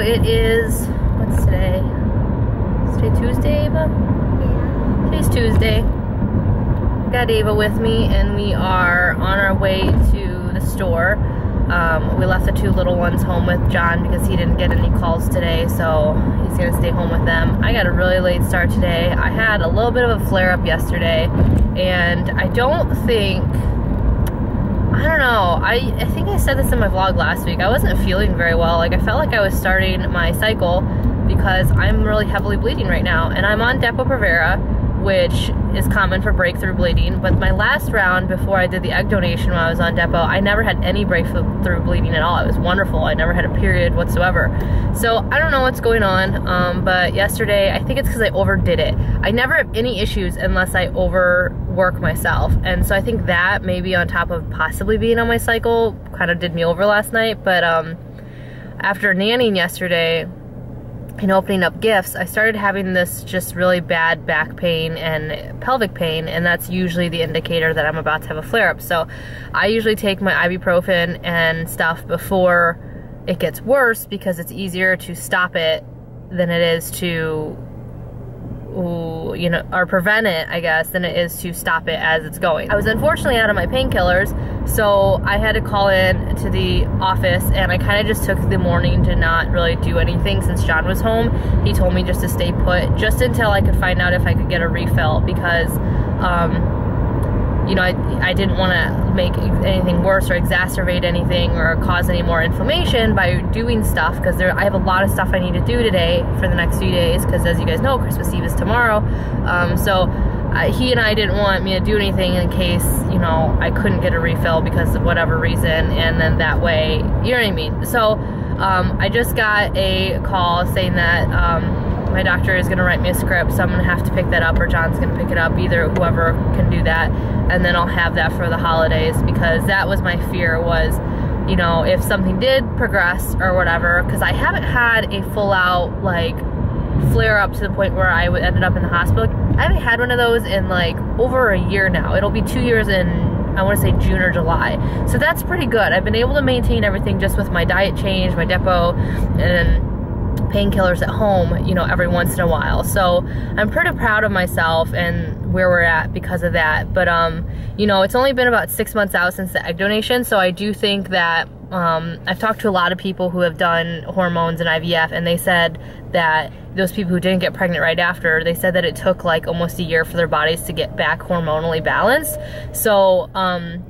it is, what's today? Is today Tuesday, Ava? Yeah. Today's Tuesday. I've got Ava with me and we are on our way to the store. We left the two little ones home with John because he didn't get any calls today, so he's gonna stay home with them. I got a really late start today. I had a little bit of a flare-up yesterday, and I don't know, I think I said this in my vlog last week. I wasn't feeling very well. Like, I felt like I was starting my cycle because I'm really heavily bleeding right now, and I'm on Depo-Provera, which is common for breakthrough bleeding. But my last round before I did the egg donation when I was on Depo, I never had any breakthrough bleeding at all. It was wonderful. I never had a period whatsoever. So I don't know what's going on, but yesterday, I think it's because I overdid it. I never have any issues unless I overwork myself. And so I think that, maybe on top of possibly being on my cycle, kind of did me over last night. But after nannying yesterday, and opening up gifts, I started having this just really bad back pain and pelvic pain, and that's usually the indicator that I'm about to have a flare-up. So I usually take my ibuprofen and stuff before it gets worse because it's easier to stop it than it is to, you know, or prevent it, I guess, than it is to stop it as it's going. I was unfortunately out of my painkillers, so I had to call in to the office, and I kind of just took the morning to not really do anything since John was home. He told me just to stay put, just until I could find out if I could get a refill, because you know, I didn't want to make anything worse or exacerbate anything or cause any more inflammation by doing stuff, because I have a lot of stuff I need to do today for the next few days, because as you guys know, Christmas Eve is tomorrow. So he and I didn't want me to do anything in case, you know, I couldn't get a refill because of whatever reason, and then that way, you know what I mean? So I just got a call saying that my doctor is going to write me a script, so I'm going to have to pick that up, or John's going to pick it up, either whoever can do that, and then I'll have that for the holidays, because that was my fear, was, you know, if something did progress or whatever, because I haven't had a full-out, like, flare-up to the point where I ended up in the hospital. I haven't had one of those in, like, over a year now. It'll be 2 years in, I want to say, June or July. So that's pretty good. I've been able to maintain everything just with my diet change, my Depo, and painkillers at home, you know, every once in a while. So I'm pretty proud of myself and where we're at because of that. But you know, it's only been about 6 months out since the egg donation, so I do think that I've talked to a lot of people who have done hormones and IVF, and they said that those people who didn't get pregnant right after, they said that it took like almost a year for their bodies to get back hormonally balanced. So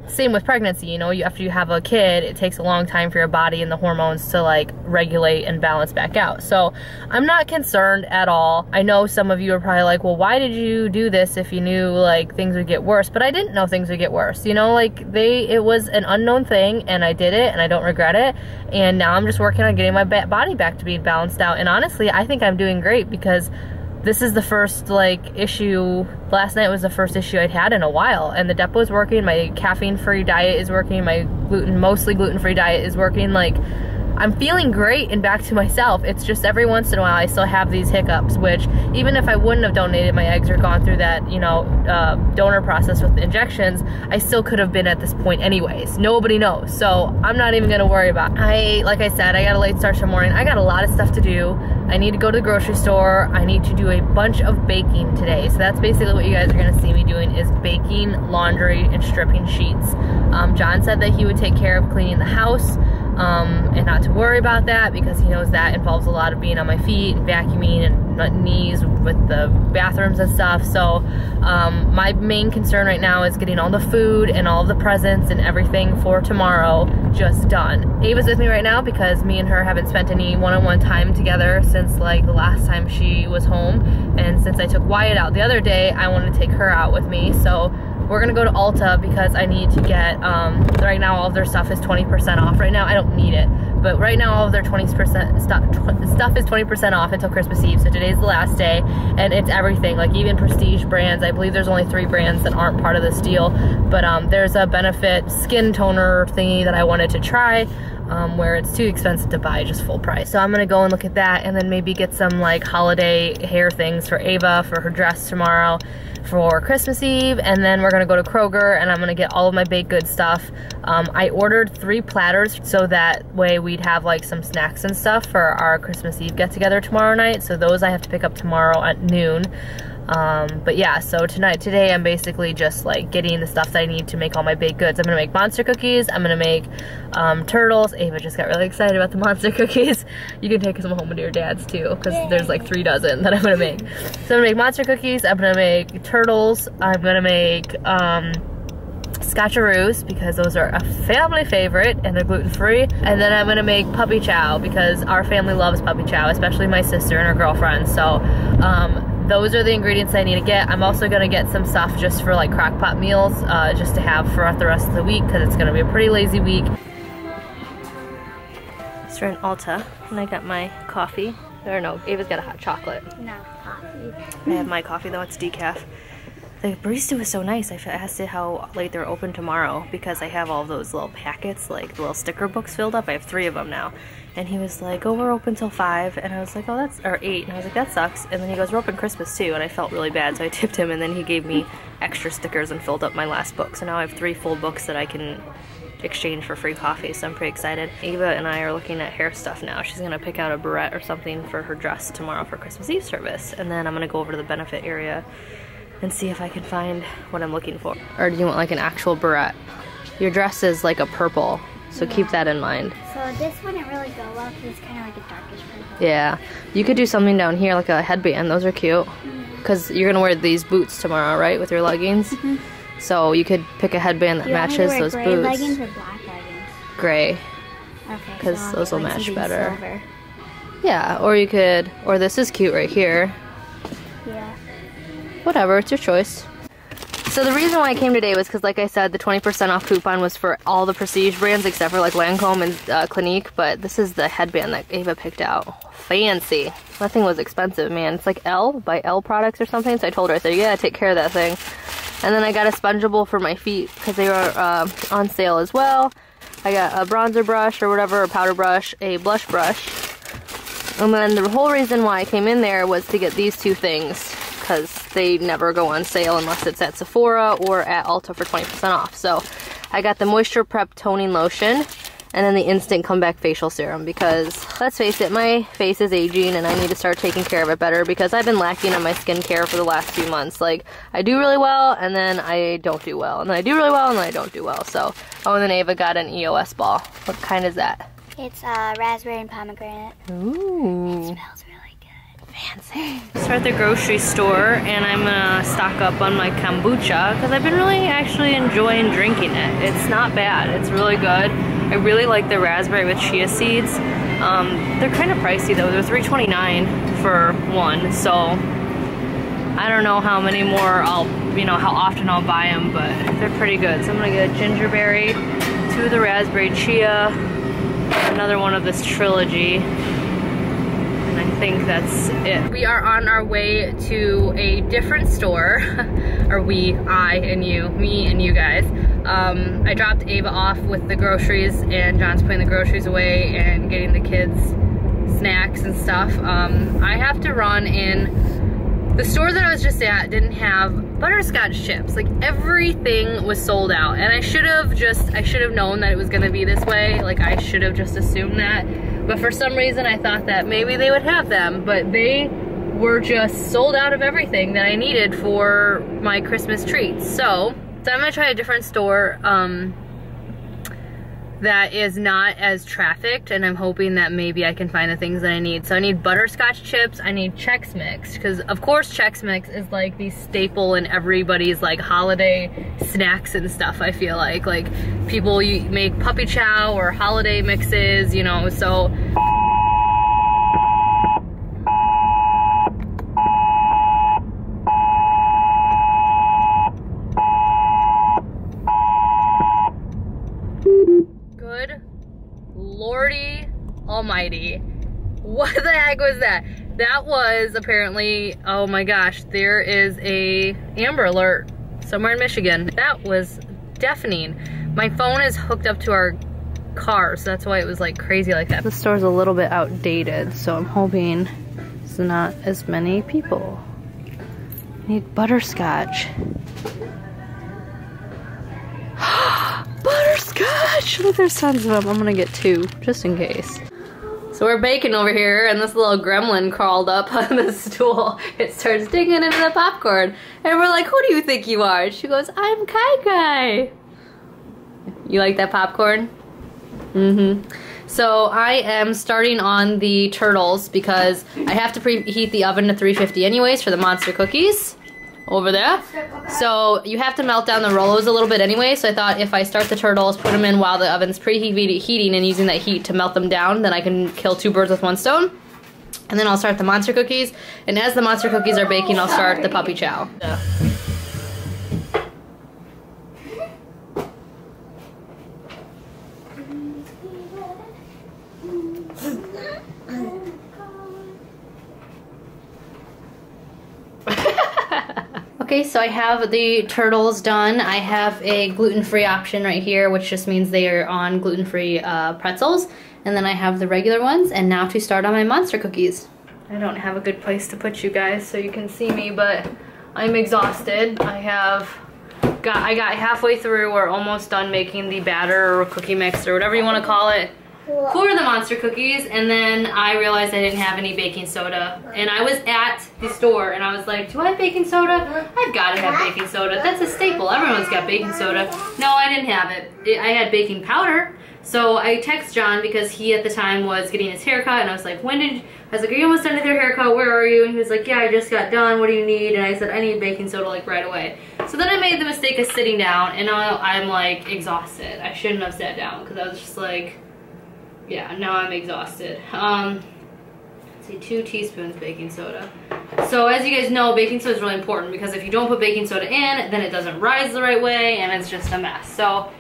same with pregnancy, you know, after you have a kid, it takes a long time for your body and the hormones to like regulate and balance back out. So I'm not concerned at all. I know some of you are probably like, well, why did you do this if you knew like things would get worse? But I didn't know things would get worse, you know, like it was an unknown thing, and I did it, and I don't regret it. And now I'm just working on getting my body back to being balanced out. And honestly, I think I'm doing great, because this is the first like issue. Last night was the first issue I'd had in a while, and the Depo is working, my caffeine-free diet is working, my mostly gluten-free diet is working. Like, I'm feeling great and back to myself. It's just every once in a while I still have these hiccups, which even if I wouldn't have donated my eggs or gone through that, you know, donor process with the injections, I still could have been at this point anyways. Nobody knows. So I'm not even gonna worry about it. Like I said, I got a late start tomorrow morning. I got a lot of stuff to do. I need to go to the grocery store. I need to do a bunch of baking today. So that's basically what you guys are gonna see me doing, is baking, laundry, and stripping sheets. John said that he would take care of cleaning the house, and not to worry about that, because he knows that involves a lot of being on my feet and vacuuming and knees with the bathrooms and stuff. So my main concern right now is getting all the food and all the presents and everything for tomorrow just done. Ava's with me right now because me and her haven't spent any one-on-one time together since like the last time she was home, and since I took Wyatt out the other day, I wanted to take her out with me. So we're gonna go to Ulta because I need to get, right now all of their stuff is 20% off. Right now I don't need it, but right now all of their 20% stuff is 20% off until Christmas Eve. So today's the last day, and it's everything, like even prestige brands. I believe there's only 3 brands that aren't part of this deal, but there's a Benefit skin toner thingy that I wanted to try. where it's too expensive to buy just full price. So I'm gonna go and look at that, and then maybe get some like holiday hair things for Ava for her dress tomorrow for Christmas Eve, and then we're gonna go to Kroger and I'm gonna get all of my baked good stuff. I ordered 3 platters so that way we'd have like some snacks and stuff for our Christmas Eve get together tomorrow night. So those I have to pick up tomorrow at noon. But yeah, so today I'm basically just like getting the stuff that I need to make all my baked goods. I'm gonna make monster cookies, I'm gonna make turtles. Ava just got really excited about the monster cookies. You can take some home to your dad's too, because there's like 3 dozen that I'm gonna make. So I'm gonna make monster cookies, I'm gonna make turtles, I'm gonna make scotcheroos because those are a family favorite and they're gluten-free, and then I'm gonna make puppy chow because our family loves puppy chow, especially my sister and her girlfriend. So those are the ingredients I need to get. I'm also gonna get some stuff just for like crock pot meals, just to have for the rest of the week because it's gonna be a pretty lazy week. So we're in Ulta and I got my coffee. Or no, Ava's got a hot chocolate. No, coffee. I have my coffee though, it's decaf. The barista was so nice. I asked it how late they're open tomorrow because I have all those little packets, like the little sticker books filled up. I have 3 of them now. And he was like, oh, we're open till 5. And I was like, oh, that's, or 8. And I was like, that sucks. And then he goes, we're open Christmas too. And I felt really bad, so I tipped him, and then he gave me extra stickers and filled up my last book. So now I have 3 full books that I can exchange for free coffee, so I'm pretty excited. Ava and I are looking at hair stuff now. She's gonna pick out a barrette or something for her dress tomorrow for Christmas Eve service. And then I'm gonna go over to the benefit area and see if I can find what I'm looking for. Or do you want like an actual barrette? Your dress is like a purple, so keep that in mind. So this wouldn't really go well because it's kind of like a darkish purple. Yeah, you could do something down here like a headband. Those are cute. Because you're gonna wear these boots tomorrow, right, with your leggings? So you could pick a headband that matches those gray boots. Leggings or black leggings? Gray. Okay. Because so those will match better. Silver. Yeah, or you could, or this is cute right here. Yeah. Whatever, it's your choice. So the reason why I came today was because, like I said, the 20% off coupon was for all the prestige brands except for like Lancome and Clinique, but this is the headband that Ava picked out. Fancy. That thing was expensive, man. It's like L by L products or something, so I told her, I said, you gotta take care of that thing. And then I got a spongeable for my feet because they were on sale as well. I got a bronzer brush or whatever, a powder brush, a blush brush. And then the whole reason why I came in there was to get these 2 things because they never go on sale unless it's at Sephora or at Ulta for 20% off. So I got the Moisture Prep Toning Lotion and then the Instant Comeback Facial Serum because, let's face it, my face is aging and I need to start taking care of it better because I've been lacking on my skincare for the last few months. Like, I do really well and then I don't do well, and then I do really well and then I don't do well. So, oh, and then Ava got an EOS ball. What kind is that? It's raspberry and pomegranate. Ooh. It smells really good. Fancy. So we're at the grocery store and I'm gonna stock up on my kombucha because I've been really actually enjoying drinking it. It's not bad, it's really good. I really like the raspberry with chia seeds. They're kind of pricey though. They're $3.29 for one, so I don't know how many more how often I'll buy them, but they're pretty good. So I'm gonna get a gingerberry, 2 of the raspberry chia, another one of this trilogy, and I think that's it. We are on our way to a different store, or me and you guys. I dropped Ava off with the groceries and John's putting the groceries away and getting the kids snacks and stuff. I have to run in. The store that I was just at didn't have butterscotch chips. Like, everything was sold out, and I should have known that it was gonna be this way. Like, I should have just assumed that, but for some reason I thought that maybe they would have them, but they were just sold out of everything that I needed for my Christmas treats. So I'm gonna try a different store that is not as trafficked, and I'm hoping that maybe I can find the things that I need. So I need butterscotch chips, I need Chex Mix, because of course Chex Mix is like the staple in everybody's like holiday snacks and stuff. I feel like people make puppy chow or holiday mixes, you know, so Lordy almighty. What the heck was that? That was apparently, oh my gosh, there is a Amber Alert somewhere in Michigan. That was deafening. My phone is hooked up to our car, so that's why it was like crazy like that. The store's a little bit outdated, so I'm hoping there's not as many people. I need butterscotch. Butterscotch! Look, there's tons of them. I'm gonna get 2, just in case. So we're baking over here, and this little gremlin crawled up on the stool. It starts digging into the popcorn. And we're like, who do you think you are? She goes, I'm Kai Kai. You like that popcorn? Mm-hmm. So I am starting on the turtles because I have to preheat the oven to 350 anyways for the monster cookies. Over there. So you have to melt down the Rolos a little bit anyway, so I thought if I start the turtles, put them in while the oven's preheating and using that heat to melt them down, then I can kill 2 birds with 1 stone. And then I'll start the monster cookies, and as the monster cookies are baking, I'll start the puppy chow. Okay, so I have the turtles done. I have a gluten-free option right here, which just means they are on gluten-free pretzels. And then I have the regular ones, and now to start on my monster cookies. I don't have a good place to put you guys so you can see me, but I'm exhausted. I got halfway through, or almost done making the batter or cookie mix or whatever you want to call it for the monster cookies, and then I realized I didn't have any baking soda. And I was at the store and I was like, do I have baking soda? I've got to have baking soda. That's a staple. Everyone's got baking soda. No, I didn't have it. I had baking powder. So I text John because he at the time was getting his haircut, and I was like, I was like, are you almost done with your haircut? Where are you? And he was like, yeah, I just got done. What do you need? And I said, I need baking soda like right away. So then I made the mistake of sitting down, and now I'm like exhausted. I shouldn't have sat down because I was just like, yeah, now I'm exhausted. Let's see, 2 teaspoons baking soda. So as you guys know, baking soda is really important because if you don't put baking soda in, then it doesn't rise the right way and it's just a mess. So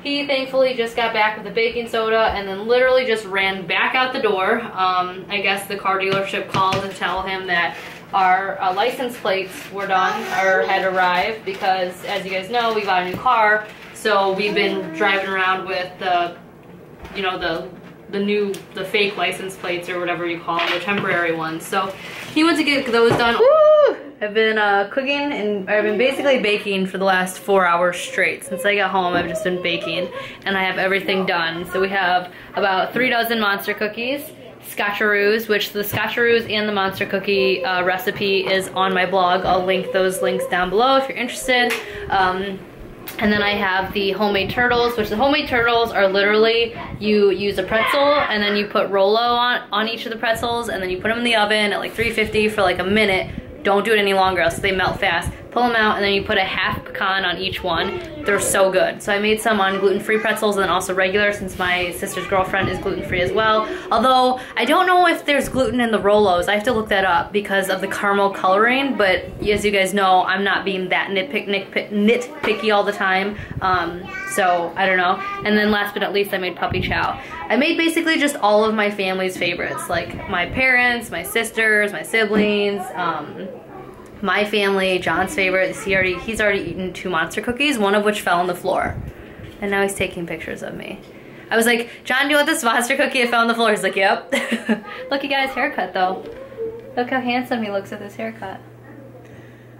he thankfully just got back with the baking soda and then literally just ran back out the door. I guess the car dealership called to tell him that our license plates were done or had arrived because, as you guys know, we got a new car. So we've been driving around with the, you know, the fake license plates or whatever you call them, the temporary ones. So he went to get those done. Woo! I've been cooking and I've been basically baking for the last 4 hours straight. Since I got home, I've just been baking and I have everything done. So we have about 3 dozen monster cookies, scotcheroos, which the scotcheroos and the monster cookie recipe is on my blog. I'll link those links down below if you're interested. And then I have the homemade turtles, which the homemade turtles are literally, you use a pretzel and then you put Rolo on each of the pretzels and then you put them in the oven at like 350 for like a minute. Don't do it any longer else they melt fast. Pull them out and then you put a half pecan on each one. They're so good. So I made some on gluten-free pretzels and then also regular since my sister's girlfriend is gluten-free as well. Although I don't know if there's gluten in the Rolos. I have to look that up because of the caramel coloring, but as you guys know, I'm not being that nitpicky all the time. So I don't know. And then last but not least, I made puppy chow. I made basically just all of my family's favorites, like my parents, my sisters, my siblings, my family, John's favorite. He's already eaten 2 monster cookies, one of which fell on the floor. And now he's taking pictures of me. I was like, John, do you want this monster cookie? It fell on the floor. He's like, yep. Look, he got his haircut though. Look how handsome he looks with his haircut.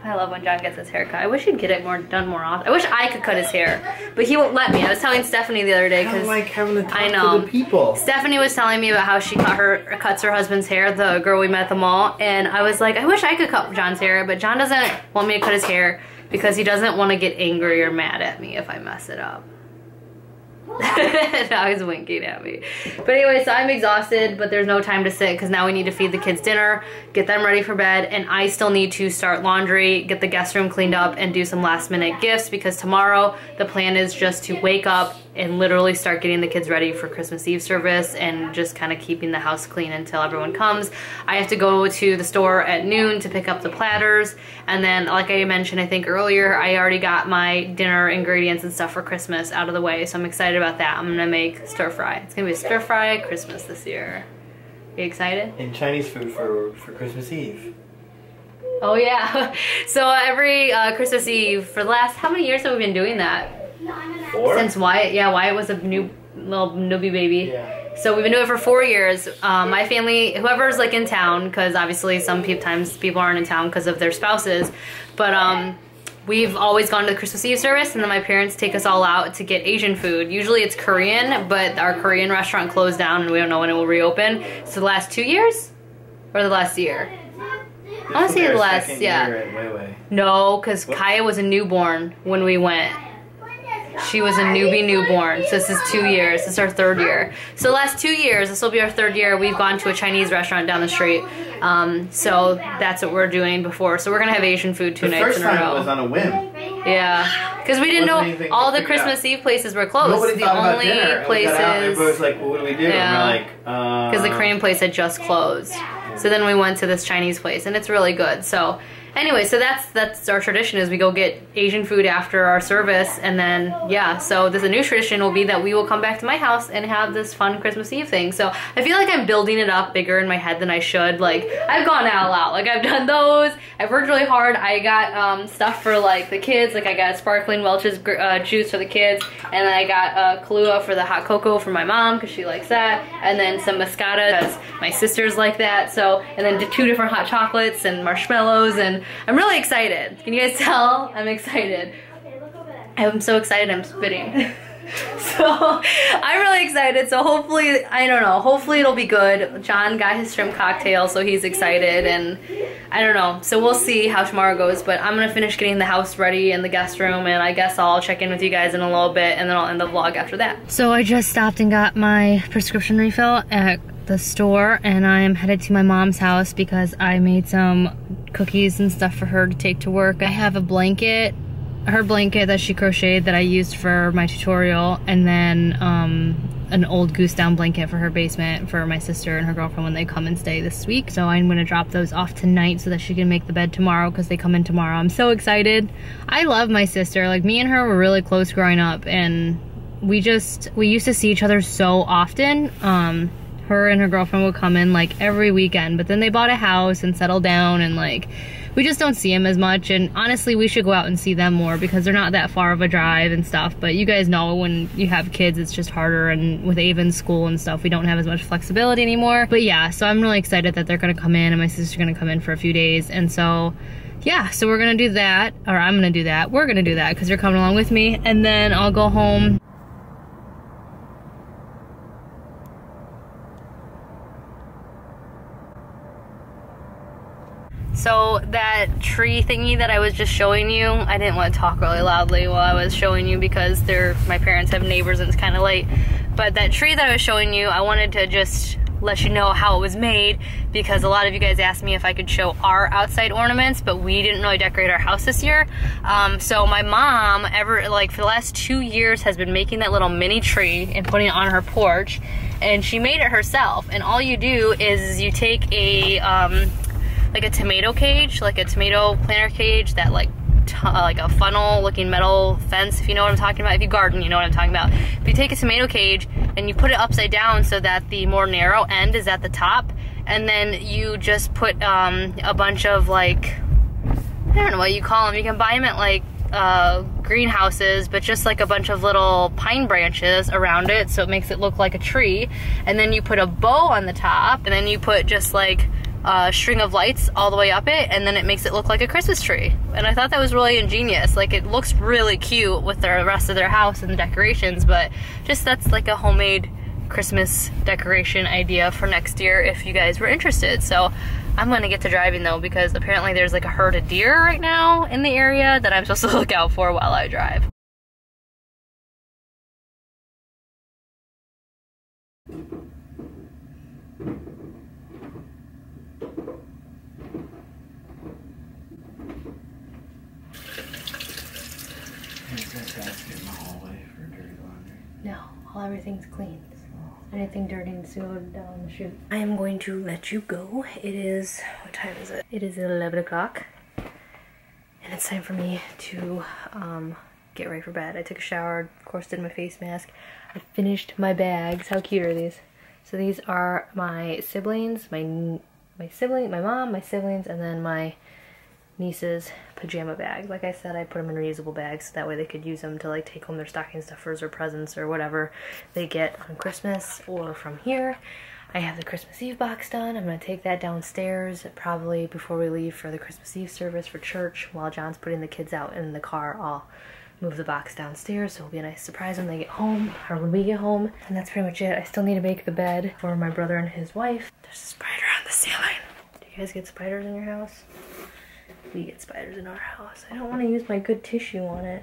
I love when John gets his haircut. I wish he'd get it done more often. I wish I could cut his hair, but he won't let me. I was telling Stephanie the other day because like having to talk to the people. Stephanie was telling me about how she cuts her husband's hair, the girl we met at the mall, and I was like, I wish I could cut John's hair, but John doesn't want me to cut his hair because he doesn't want to get angry or mad at me if I mess it up. Now he's winking at me. But anyway, so I'm exhausted, but there's no time to sit because now we need to feed the kids dinner, get them ready for bed, and I still need to start laundry, get the guest room cleaned up, and do some last minute gifts because tomorrow the plan is just to wake up and literally start getting the kids ready for Christmas Eve service and just kind of keeping the house clean until everyone comes. I have to go to the store at noon to pick up the platters, and then like I mentioned I think earlier, I already got my dinner ingredients and stuff for Christmas out of the way, so I'm excited about that. I'm gonna make stir fry. It's gonna be a stir fry Christmas this year. Are you excited? And Chinese food for Christmas Eve. Oh yeah. So every Christmas Eve for the last, how many years have we been doing that? 4? Since Wyatt, yeah, Wyatt was a little newbie baby. Yeah. So we've been doing it for 4 years. My family, whoever's like in town, because obviously sometimes people aren't in town because of their spouses, but we've always gone to the Christmas Eve service, and then my parents take us all out to get Asian food. Usually it's Korean, but our Korean restaurant closed down and we don't know when it will reopen. So the last 2 years? Or the last year? I want to say the last, yeah. No, because Kaya was a newborn when we went. She was a newborn, so this is 2 years. This is our 3rd year. So the last 2 years, this will be our 3rd year, we've gone to a Chinese restaurant down the street. So that's what we're doing before. So we're going to have Asian food 2 nights in a row. The first time it was on a whim. Yeah, because we didn't know all the Christmas Eve places were closed. Nobody thought about dinner. The only places... Everybody was like, well, what do we do? Yeah. And we're like, because the Korean place had just closed. So then we went to this Chinese place, and it's really good. So anyway, so that's our tradition, is we go get Asian food after our service, and then, yeah, so there's a new tradition will be that we will come back to my house and have this fun Christmas Eve thing. So I feel like I'm building it up bigger in my head than I should. Like, I've gone all out. Like, I've done those. I've worked really hard. I got stuff for, like, the kids. Like, I got sparkling Welch's juice for the kids, and then I got Kahlua for the hot cocoa for my mom, because she likes that, and then some Moscata, because my sisters like that. So, and then 2 different hot chocolates and marshmallows, and I'm really excited. Can you guys tell? I'm excited. I'm so excited I'm spitting. So I'm really excited. So hopefully, I don't know, hopefully it'll be good. John got his shrimp cocktail, so he's excited, and I don't know. So we'll see how tomorrow goes, but I'm gonna finish getting the house ready and the guest room, and I guess I'll check in with you guys in a little bit, and then I'll end the vlog after that. So I just stopped and got my prescription refill at the store, and I'm headed to my mom's house because I made some cookies and stuff for her to take to work. I have a blanket, her blanket that she crocheted that I used for my tutorial, and then an old goose down blanket for her basement for my sister and her girlfriend when they come and stay this week. So I'm gonna drop those off tonight so that she can make the bed tomorrow, because they come in tomorrow. I'm so excited. I love my sister. Like, me and her were really close growing up, and we used to see each other so often. Her and her girlfriend would come in like every weekend, but then they bought a house and settled down, and like we just don't see them as much. And honestly, we should go out and see them more because they're not that far of a drive and stuff. But you guys know when you have kids, it's just harder, and with Avon's school and stuff, we don't have as much flexibility anymore. But yeah, so I'm really excited that they're gonna come in, and my sister's gonna come in for a few days. And so yeah, so we're gonna do that, or I'm gonna do that. We're gonna do that because they're coming along with me, and then I'll go home. So that tree thingy that I was just showing you, I didn't want to talk really loudly while I was showing you because my parents have neighbors and it's kind of late. But that tree that I was showing you, I wanted to just let you know how it was made, because a lot of you guys asked me if I could show our outside ornaments, but we didn't really decorate our house this year. So my mom, for the last 2 years, has been making that little mini tree and putting it on her porch, and she made it herself. And all you do is you take a like a tomato cage, like a tomato planter cage, that like a funnel looking metal fence, if you know what I'm talking about. If you garden, you know what I'm talking about. But you take a tomato cage and you put it upside down so that the more narrow end is at the top, and then you just put a bunch of, like, I don't know what you call them. You can buy them at like greenhouses, but just like a bunch of little pine branches around it, so it makes it look like a tree. And then you put a bow on the top, and then you put just like a string of lights all the way up it, and then it makes it look like a Christmas tree. And I thought that was really ingenious. Like, it looks really cute with the rest of their house and the decorations, but just that's like a homemade Christmas decoration idea for next year if you guys were interested. So I'm gonna get to driving though, because apparently there's like a herd of deer right now in the area that I'm supposed to look out for while I drive. No, everything's clean. Anything dirty needs to go down the chute. I am going to let you go. It is, what time is it? It is 11 o'clock. And it's time for me to get ready for bed. I took a shower, of course did my face mask. I finished my bags. How cute are these? So these are my siblings, my mom, my siblings, and then my niece's pajama bags. Like I said, I put them in reusable bags so that way they could use them to like take home their stocking stuffers or presents or whatever they get on Christmas or from here. I have the Christmas Eve box done. I'm going to take that downstairs probably before we leave for the Christmas Eve service for church. While John's putting the kids out in the car, I'll move the box downstairs, so it'll be a nice surprise when they get home, or when we get home. And that's pretty much it. I still need to make the bed for my brother and his wife. There's a spider on the ceiling. Do you guys get spiders in your house? We get spiders in our house. I don't want to use my good tissue on it.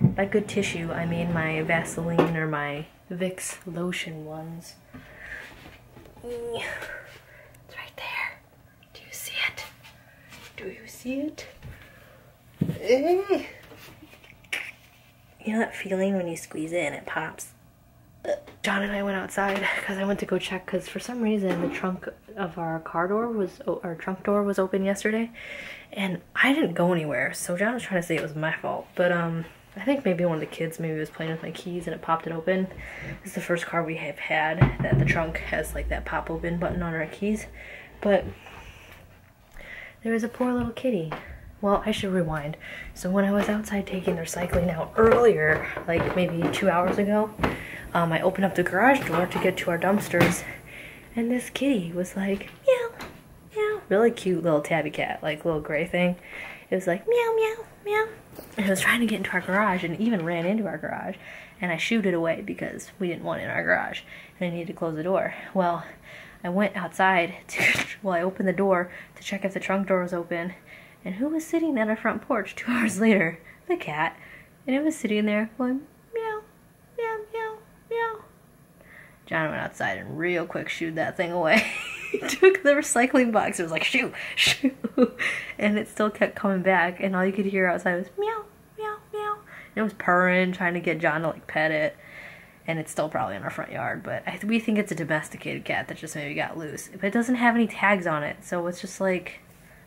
By good tissue, I mean my Vaseline or my Vicks lotion ones. It's right there. Do you see it? Do you see it? You know that feeling when you squeeze it and it pops? John and I went outside because I went to go check because for some reason the trunk of our trunk door was open yesterday and I didn't go anywhere. So John was trying to say it was my fault, but I think maybe one of the kids maybe was playing with my keys and it popped it open. This is the first car we have had that the trunk has like that pop open button on our keys. But there was a poor little kitty. Well, I should rewind. So when I was outside taking their cycling out earlier, like maybe 2 hours ago, I opened up the garage door to get to our dumpsters and this kitty was like, meow, meow. Really cute little tabby cat, like little gray thing. It was like, meow, meow, meow. And it was trying to get into our garage and even ran into our garage. And I shooed it away because we didn't want it in our garage. And I needed to close the door. Well, I went outside I opened the door to check if the trunk door was open. And who was sitting on our front porch 2 hours later? The cat. And it was sitting there going, meow, meow, meow, meow. John went outside and real quick shooed that thing away. He took the recycling box. It was like, shoo, shoo. And it still kept coming back. And all you could hear outside was meow, meow, meow. And it was purring, trying to get John to like pet it. And it's still probably in our front yard. But we think it's a domesticated cat that just maybe got loose. But it doesn't have any tags on it. So it's just like,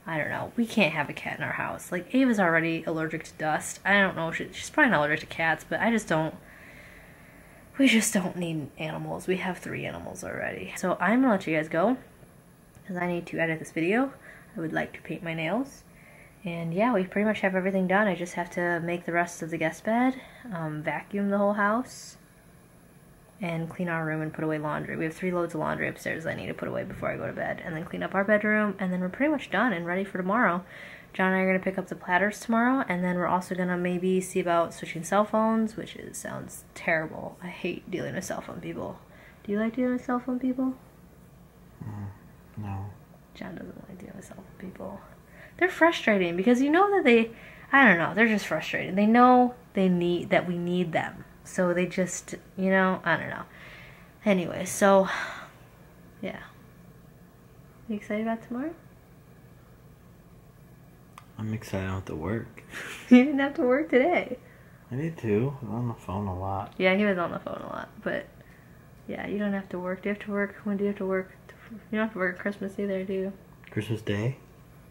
I don't know. We can't have a cat in our house. Like, Ava's already allergic to dust. I don't know. She's probably not allergic to cats. But we just don't need animals. We have 3 animals already. So I'm gonna let you guys go because I need to edit this video. I would like to paint my nails. And yeah, we pretty much have everything done. I just have to make the rest of the guest bed, vacuum the whole house, and clean our room and put away laundry. We have 3 loads of laundry upstairs that I need to put away before I go to bed. And then clean up our bedroom, and then we're pretty much done and ready for tomorrow. John and I are going to pick up the platters tomorrow, and then we're also going to maybe see about switching cell phones, which sounds terrible. I hate dealing with cell phone people. Do you like dealing with cell phone people? No. John doesn't like dealing with cell phone people. They're frustrating because you know that I don't know, they're just frustrating. They know we need them. So they just, you know, I don't know. Anyway, so, yeah. You excited about tomorrow? I'm excited I don't have to work. You didn't have to work today. I need to. I'm on the phone a lot. Yeah, he was on the phone a lot, but yeah, you don't have to work. Do you have to work? When do you have to work? You don't have to work Christmas either, do you? Christmas Day?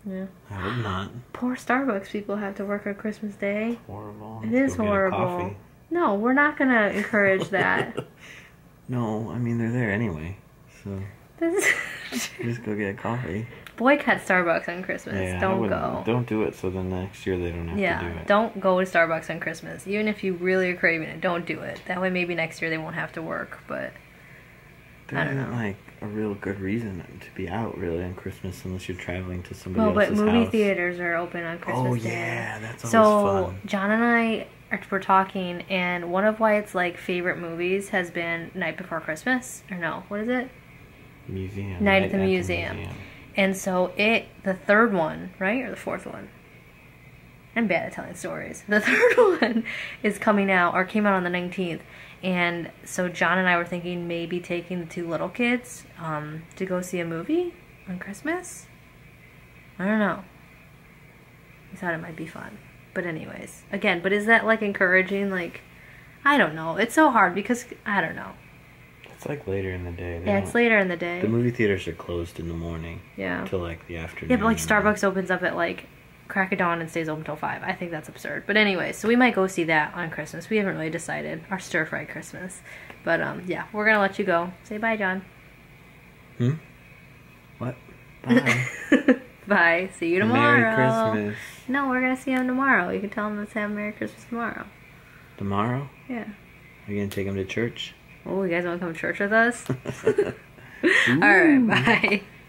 Yeah. I hope not. Poor Starbucks people have to work on Christmas Day. It's horrible. It is horrible. No, we're not going to encourage that. No, I mean, they're there anyway, so just go get a coffee. Boycott Starbucks on Christmas. Yeah, don't go. Don't do it so then next year they don't have to do it. Yeah, don't go to Starbucks on Christmas. Even if you really are craving it, don't do it. That way maybe next year they won't have to work, but there I don't isn't know. like a real good reason to be out really on Christmas unless you're traveling to somebody else's but house. movie theaters are open on Christmas Day. Oh yeah, that's always fun. So John and I were talking, and one of Wyatt's like favorite movies has been Night Before Christmas, or no, what is it? Museum. Night at the Museum. And so the third one, right, or the fourth one? I'm bad at telling stories. The third one is coming out, or came out on the 19th. And so John and I were thinking maybe taking the 2 little kids to go see a movie on Christmas. I don't know. We thought it might be fun. But anyways, again, but is that like encouraging? Like, I don't know. It's so hard because, I don't know. It's like later in the day. Yeah, it's later in the day. The movie theaters are closed in the morning. Yeah. Till like the afternoon. Yeah, but like Starbucks opens up at like crack of dawn and stays open till 5. I think that's absurd. But anyway, so we might go see that on Christmas. We haven't really decided. Our stir-fried Christmas. But yeah, we're gonna let you go. Say bye, John. What? Bye. Bye. See you tomorrow. Merry Christmas. No, we're gonna see him tomorrow. You can tell him to say Merry Christmas tomorrow. Tomorrow? Yeah. Are you gonna take him to church? Oh, you guys want to come to church with us? Alright, bye.